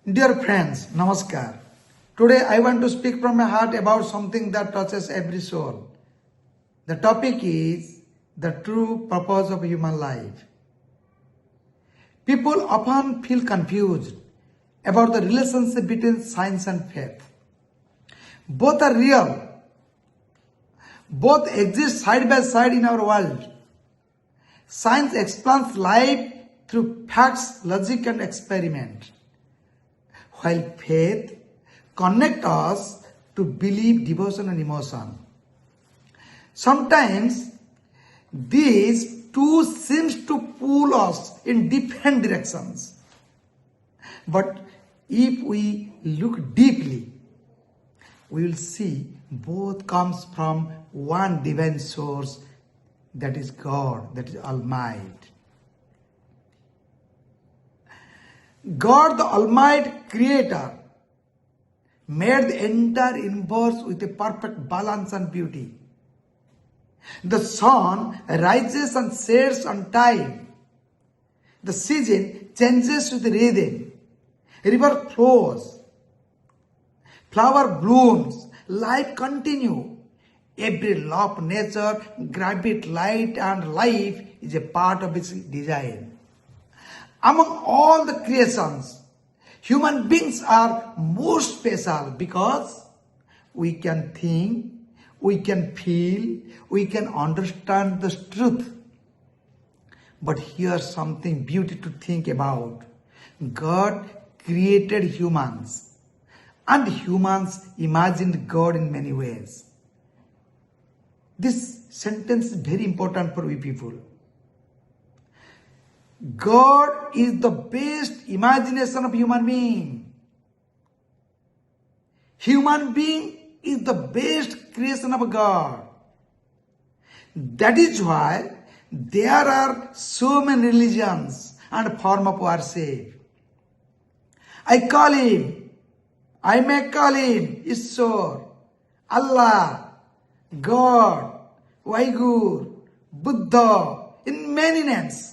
Dear friends, Namaskar. Today I want to speak from my heart about something that touches every soul. The topic is the true purpose of human life. People often feel confused about the relationship between science and faith. Both are real. Both exist side by side in our world. Science explains life through facts, logic and experiment, while faith connects us to belief, devotion and emotion. Sometimes these two seems to pull us in different directions. But if we look deeply, we will see both comes from one divine source, that is God, that is Almighty. God the Almighty Creator made the entire universe with a perfect balance and beauty. The sun rises and sets on time. The season changes with rhythm. A river flows. Flower blooms. Life continues. Every law of nature, gravity, light and life is a part of its design. Among all the creations, human beings are most special because we can think, we can feel, we can understand the truth. But here's something beautiful to think about. God created humans, and humans imagined God in many ways. This sentence is very important for we people. God is the best imagination of human being. Human being is the best creation of God. That is why there are so many religions and form of worship. I may call him Ishwar, Allah, God, Vaigur, Buddha, in many names.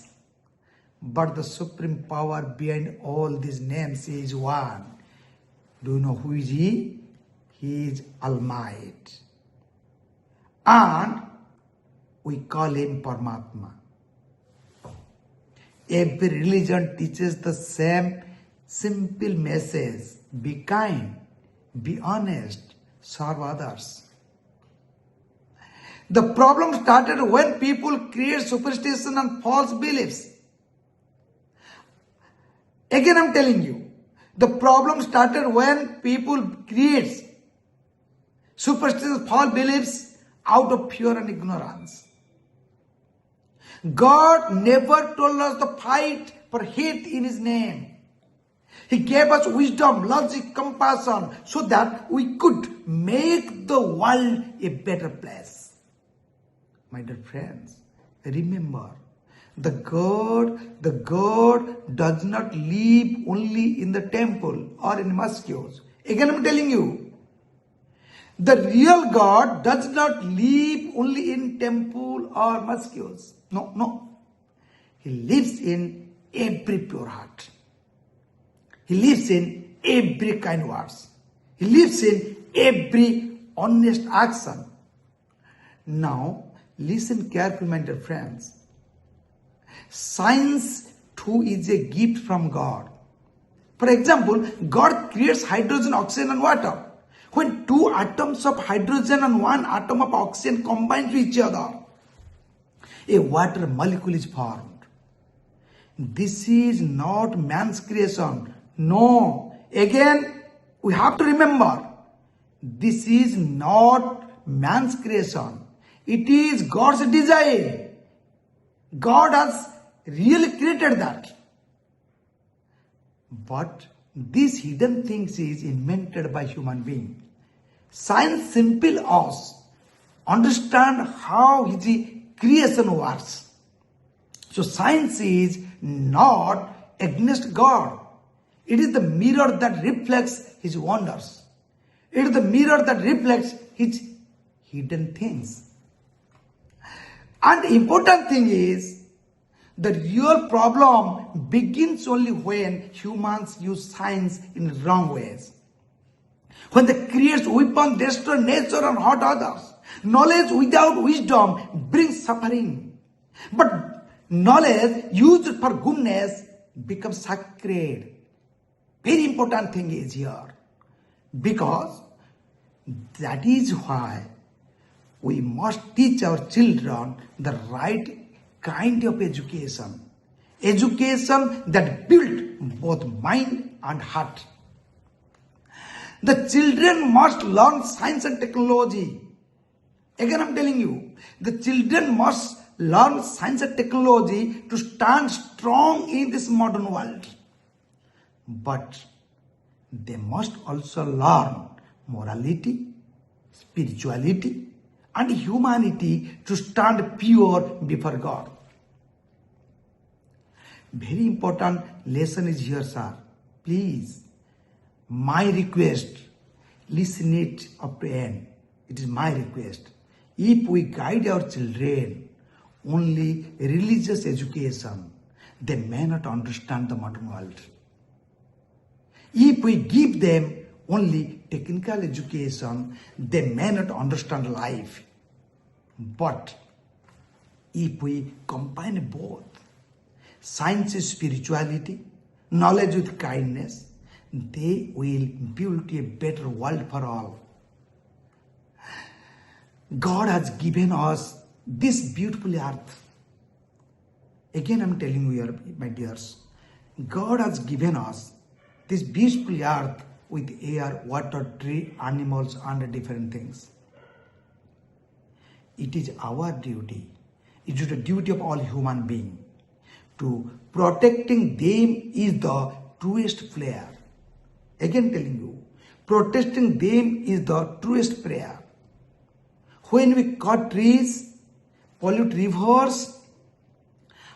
But the supreme power behind all these names is one. Do you know who is he? He is Almighty. And we call him Paramatma. Every religion teaches the same simple message. Be kind, be honest, serve others. The problem started when people create superstition and false beliefs. Again, I'm telling you, the problem started when people create superstitious false beliefs out of fear and ignorance. God never told us to fight for hate in His name. He gave us wisdom, logic, compassion, so that we could make the world a better place. My dear friends, remember, the God does not live only in the temple or in mosques. Again, I'm telling you, the real God does not live only in temple or mosques. No. He lives in every pure heart. He lives in every kind words. He lives in every honest action. Now, listen carefully, my dear friends. Science too is a gift from God. For example, God creates hydrogen, oxygen and water. When two atoms of hydrogen and one atom of oxygen combine to each other, a water molecule is formed. This is not man's creation. No. Again, we have to remember, this is not man's creation. It is God's design. God has really created that. But these hidden things is invented by human being. Science simply us understand how His creation works. So science is not against God. It is the mirror that reflects His wonders. It is the mirror that reflects His hidden things. And the important thing is, The real problem begins only when humans use science in wrong ways. When they create weapons, destroy nature and hurt others. Knowledge without wisdom brings suffering. But knowledge used for goodness becomes sacred. Very important thing is here. Because that is why we must teach our children the right kind of education. Education that builds both mind and heart. The children must learn science and technology. Again, I'm telling you, the children must learn science and technology to stand strong in this modern world. But they must also learn morality, spirituality, and humanity to stand pure before God. Very important lesson is here, sir. Please, my request, listen it up to end. It is my request. If we guide our children only religious education, they may not understand the modern world. If we give them only technical education, they may not understand life. But if we combine both, science with spirituality, knowledge with kindness, they will build a better world for all. God has given us this beautiful earth. Again, I'm telling you here, my dears, God has given us this beautiful earth with air, water, tree, animals, and different things. It is our duty, it is the duty of all human beings to protecting them is the truest prayer. Again telling you, protecting them is the truest prayer. When we cut trees, pollute rivers,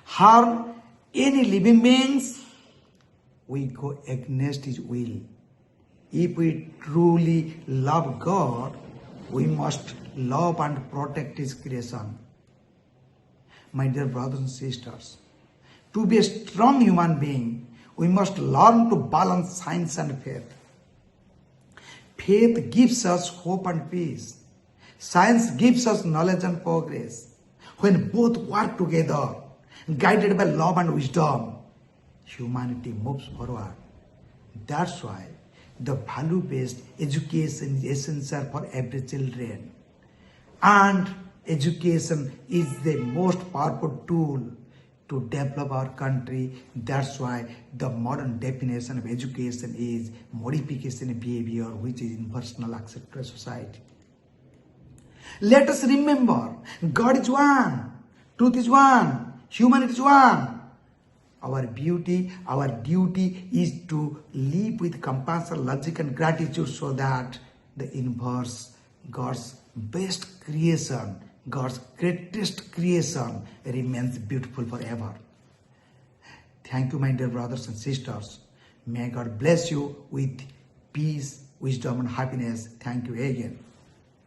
harm any living beings, we go against His will. If we truly love God, we must love and protect His creation. My dear brothers and sisters, to be a strong human being, we must learn to balance science and faith. Faith gives us hope and peace. Science gives us knowledge and progress. When both work together, guided by love and wisdom, humanity moves forward. That's why the value-based education is essential for every children. And education is the most powerful tool to develop our country. That's why the modern definition of education is modification of behavior, which is impersonal accepted society. Let us remember, God is one, truth is one, humanity is one. Our duty is to live with compassion, logic, and gratitude so that the universe, God's best creation, God's greatest creation remains beautiful forever. Thank you, my dear brothers and sisters. May God bless you with peace, wisdom, and happiness. Thank you again.